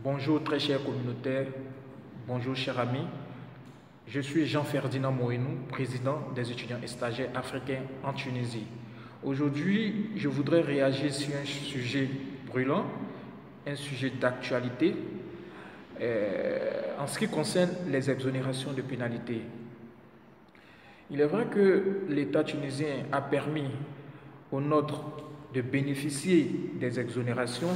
Bonjour très chers communautaires, bonjour chers amis. Je suis Jean-Ferdinand Moïnou, président des étudiants et stagiaires africains en Tunisie. Aujourd'hui, je voudrais réagir sur un sujet brûlant, un sujet d'actualité, en ce qui concerne les exonérations de pénalités. Il est vrai que l'État tunisien a permis aux nôtres de bénéficier des exonérations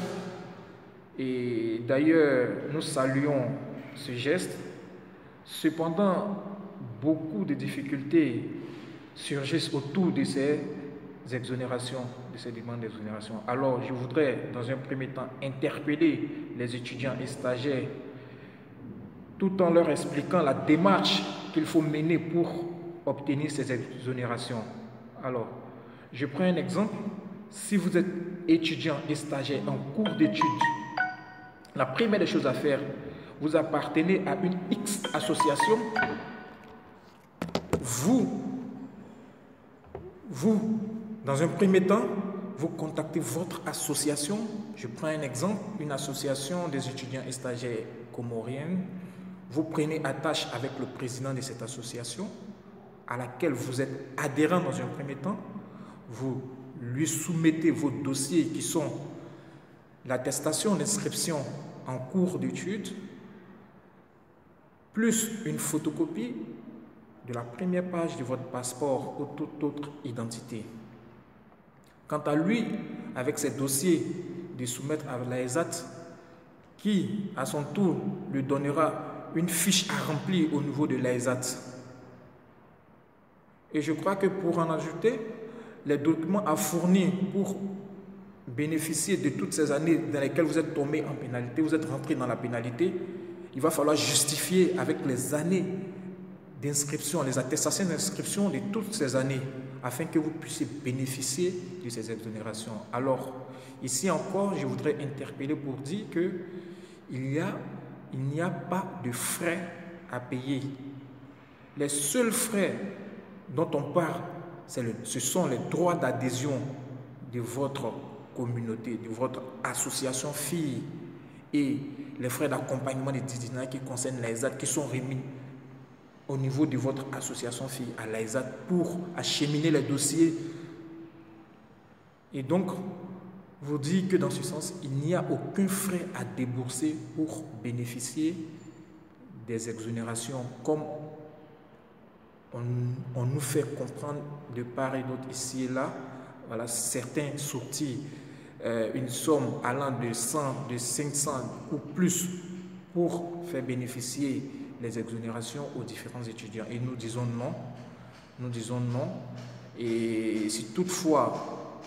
et d'ailleurs nous saluons ce geste. Cependant, beaucoup de difficultés surgissent autour de ces exonérations, de ces demandes d'exonération. Alors je voudrais dans un premier temps interpeller les étudiants et stagiaires tout en leur expliquant la démarche qu'il faut mener pour obtenir ces exonérations. Alors, je prends un exemple. Si vous êtes étudiant et stagiaire en cours d'études, la première des choses à faire, vous appartenez à une X association. Vous, dans un premier temps, vous contactez votre association. Je prends un exemple, une association des étudiants et stagiaires comoriennes. Vous prenez attache avec le président de cette association, à laquelle vous êtes adhérent dans un premier temps. Vous lui soumettez vos dossiers qui sont l'attestation d'inscription en cours d'études, plus une photocopie de la première page de votre passeport ou toute autre identité. Quant à lui, avec ses dossiers, de soumettre à l'AESAT, qui à son tour lui donnera une fiche à remplir au niveau de l'AESAT. Et je crois que pour en ajouter, les documents à fournir pour bénéficier de toutes ces années dans lesquelles vous êtes tombé en pénalité, vous êtes rentré dans la pénalité, il va falloir justifier avec les années d'inscription, les attestations d'inscription de toutes ces années, afin que vous puissiez bénéficier de ces exonérations. Alors, ici encore, je voudrais interpeller pour dire qu'il n'y a pas de frais à payer. Les seuls frais dont on parle, ce sont les droits d'adhésion de votre communauté, de votre association fille et les frais d'accompagnement des didinats qui concernent l'AESAT qui sont remis au niveau de votre association fille à l'AESAT pour acheminer les dossiers. Et donc, vous dire que dans ce sens, il n'y a aucun frais à débourser pour bénéficier des exonérations comme on nous fait comprendre de part et d'autre ici et là. Voilà, certains sortis une somme allant de 100, de 500 ou plus pour faire bénéficier les exonérations aux différents étudiants. Et nous disons non. Nous disons non. Et si toutefois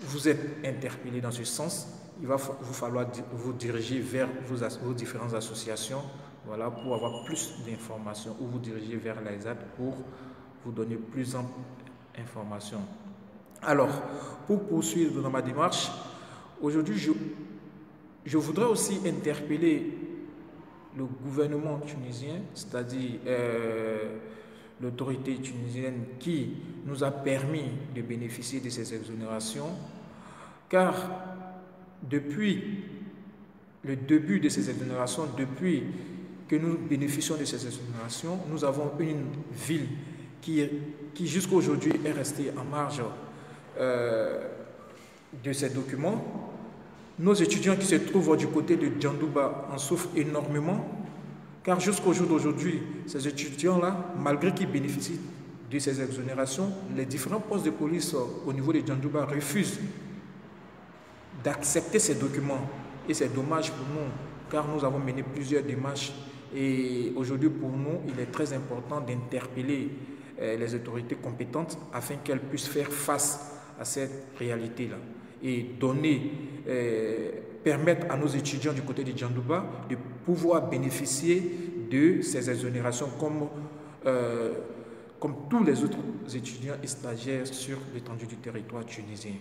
vous êtes interpellé dans ce sens, il va vous falloir vous diriger vers vos différentes associations, voilà, pour avoir plus d'informations, ou vous diriger vers l'AESAT pour vous donner plus d'informations. Alors, pour poursuivre dans ma démarche, aujourd'hui, je voudrais aussi interpeller le gouvernement tunisien, c'est-à-dire l'autorité tunisienne qui nous a permis de bénéficier de ces exonérations, car depuis le début de ces exonérations, depuis que nous bénéficions de ces exonérations, nous avons une ville qui jusqu'à aujourd'hui est restée en marge de ces documents. Nos étudiants qui se trouvent du côté de Djandouba en souffrent énormément, car jusqu'au jour d'aujourd'hui, ces étudiants-là, malgré qu'ils bénéficient de ces exonérations, les différents postes de police au niveau de Djandouba refusent d'accepter ces documents. Et c'est dommage pour nous, car nous avons mené plusieurs démarches. Et aujourd'hui, pour nous, il est très important d'interpeller les autorités compétentes afin qu'elles puissent faire face à cette réalité-là et permettre à nos étudiants du côté de Djandouba de pouvoir bénéficier de ces exonérations comme tous les autres étudiants et stagiaires sur l'étendue du territoire tunisien.